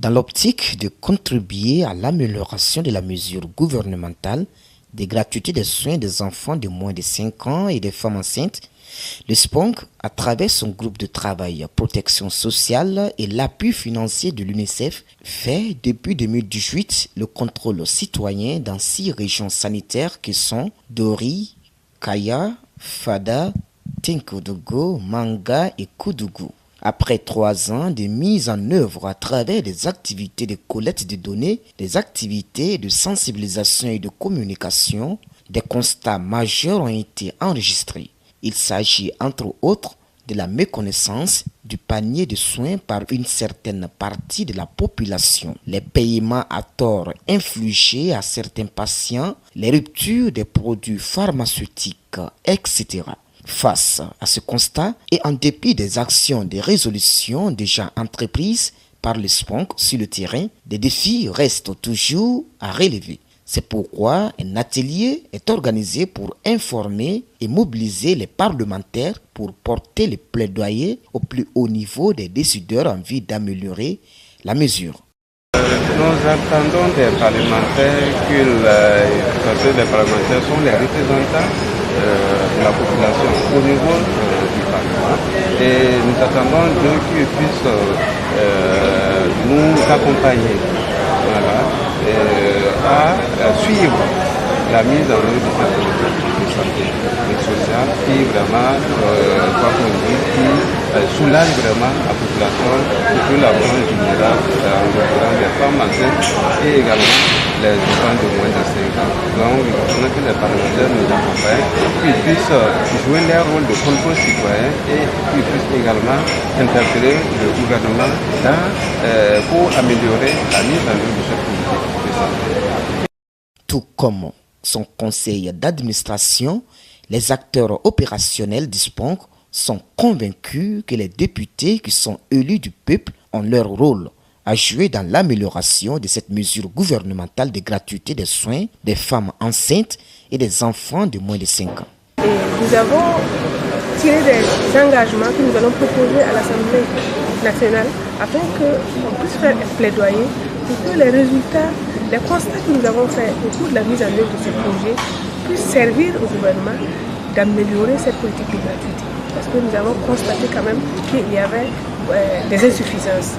Dans l'optique de contribuer à l'amélioration de la mesure gouvernementale des gratuités des soins des enfants de moins de 5 ans et des femmes enceintes, le SPONG, à travers son groupe de travail protection sociale et l'appui financier de l'UNICEF, fait depuis 2018 le contrôle citoyen dans 6 régions sanitaires qui sont Dori, Kaya, Fada, Tinkodougou, Manga et Koudougou. Après 3 ans de mise en œuvre à travers des activités de collecte de données, des activités de sensibilisation et de communication, des constats majeurs ont été enregistrés. Il s'agit entre autres de la méconnaissance du panier de soins par une certaine partie de la population, les paiements à tort infligés à certains patients, les ruptures des produits pharmaceutiques, etc. Face à ce constat et en dépit des actions de résolution déjà entreprises par le SPONG sur le terrain, des défis restent toujours à relever. C'est pourquoi un atelier est organisé pour informer et mobiliser les parlementaires pour porter les plaidoyers au plus haut niveau des décideurs en vue d'améliorer la mesure. Nous attendons des parlementaires parce que les parlementaires sont les représentants de la population au niveau du Parlement. Et nous attendons d'eux qu'ils puissent nous accompagner à suivre la mise en œuvre de cette politique de santé et sociale qui vraiment, qui soulage vraiment la population, surtout la branche générale, en l'occurrence des femmes enceintes et également les enfants de moins de 5 ans. Donc, il faudrait que les parlementaires nous accompagnent, qu'ils puissent jouer leur rôle de contrôle citoyen et qu'ils puissent également interpeller le gouvernement pour améliorer la mise en œuvre de cette politique de santé. Tout comme son conseil d'administration, les acteurs opérationnels du SPONG sont convaincus que les députés qui sont élus du peuple ont leur rôle à jouer dans l'amélioration de cette mesure gouvernementale de gratuité des soins des femmes enceintes et des enfants de moins de 5 ans. Et nous avons tiré des engagements que nous allons proposer à l'Assemblée nationale afin qu'on puisse faire un plaidoyer pour que les résultats, les constats que nous avons faits au cours de la mise en œuvre de ce projet puissent servir au gouvernement d'améliorer cette politique de gratuité. Parce que nous avons constaté quand même qu'il y avait des insuffisances.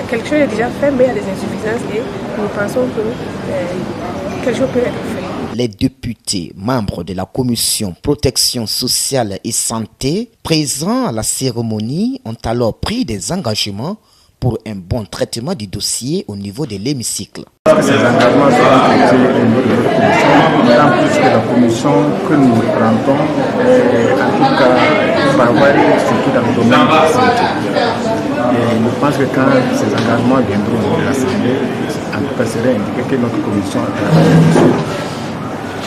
Quelque chose est déjà fait, mais il y a des insuffisances et nous pensons que quelque chose peut être fait. Les députés membres de la commission protection sociale et santé présents à la cérémonie ont alors pris des engagements pour un bon traitement du dossier au niveau de l'hémicycle. Ces engagements seront traités au niveau de notre commission, d'autant plus que la commission que nous représentons, en tout cas, travaille surtout dans le domaine de la santé. Et je pense que quand ces engagements viendront au niveau de l'Assemblée, en tout cas, serait indiqué que notre commission a travaillé dessus,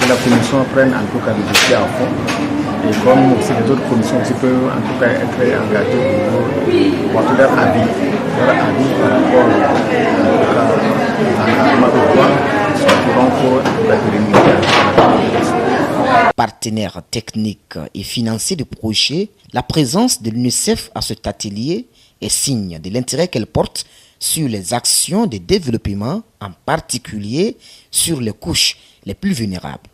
que la commission prenne en tout cas le dossier à fond. Et comme aussi les autres commissions aussi peuvent en tout cas être engagées au niveau de leur avis par rapport à partenaire technique et financier du projet, la présence de l'UNICEF à cet atelier est signe de l'intérêt qu'elle porte sur les actions de développement, en particulier sur les couches les plus vulnérables.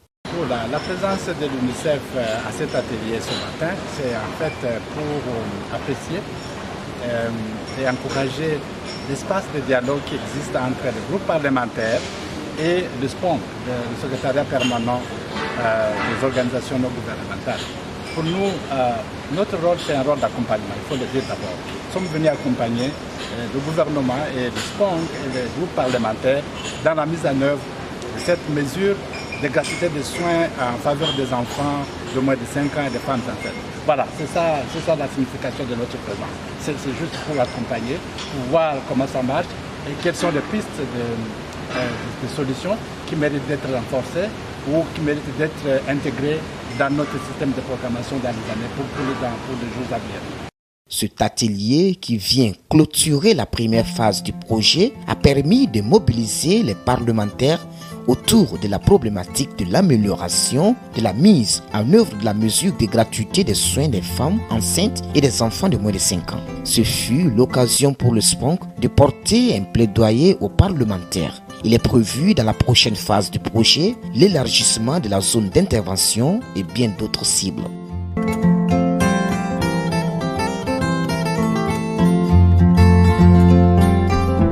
La présence de l'UNICEF à cet atelier ce matin, c'est en fait pour apprécier et encourager l'espace de dialogue qui existe entre le groupe parlementaire et le SPONG, le secrétariat permanent des organisations non gouvernementales. Pour nous, notre rôle, c'est un rôle d'accompagnement, il faut le dire d'abord. Nous sommes venus accompagner le gouvernement et le SPONG et les groupes parlementaires dans la mise en œuvre de cette mesure de gratuité des soins en faveur des enfants de moins de 5 ans et des femmes enceintes. Voilà, c'est ça la signification de notre présence. C'est juste pour accompagner, pour voir comment ça marche et quelles sont les pistes de solutions qui méritent d'être renforcées ou qui méritent d'être intégrées dans notre système de programmation dans les années pour les jours à venir. Cet atelier qui vient clôturer la première phase du projet a permis de mobiliser les parlementaires autour de la problématique de l'amélioration de la mise en œuvre de la mesure de gratuité des soins des femmes enceintes et des enfants de moins de 5 ans. Ce fut l'occasion pour le SPONC de porter un plaidoyer aux parlementaires. Il est prévu dans la prochaine phase du projet l'élargissement de la zone d'intervention et bien d'autres cibles.